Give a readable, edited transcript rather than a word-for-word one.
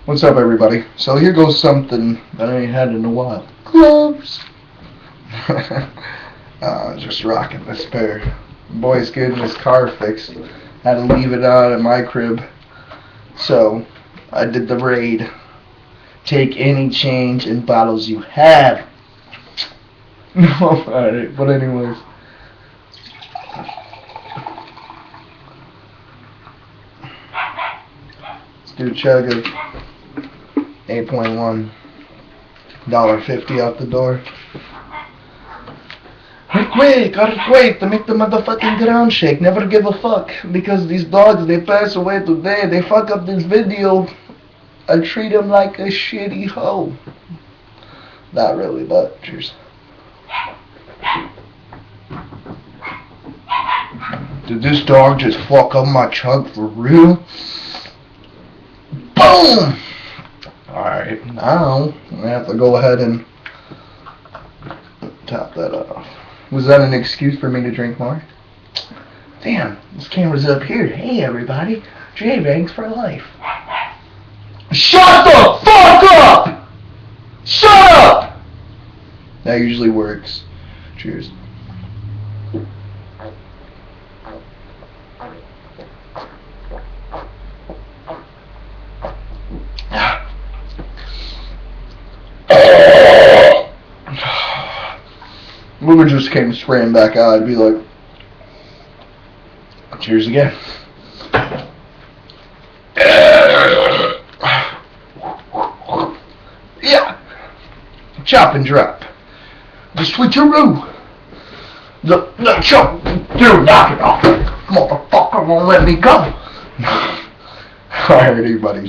What's up, everybody? So here goes something that I ain't had in a while. Gloves. Just rocking this pair. Boy's getting his car fixed. Had to leave it out at my crib. So I did the raid. Take any change and bottles you have. Alright, but anyways. Let's do a chug of 8.1. $1.50 out the door. Quick to make the motherfucking ground shake. Never give a fuck. Because these dogs, they pass away today. They fuck up this video. I treat them like a shitty hoe. Not really, but cheers. Did this dog just fuck up my chug for real? Boom! Alright, now I have to go ahead and top that off. Was that an excuse for me to drink more? Damn, this camera's up here. Hey everybody, J-Banks for life. Shut the fuck up! Shut up! That usually works. Cheers. If it just came spraying back out, I'd be like, cheers again. Yeah. Chop and drop. The switcheroo. The chop. Dude, knock it off. Motherfucker won't let me go. Alright, everybody.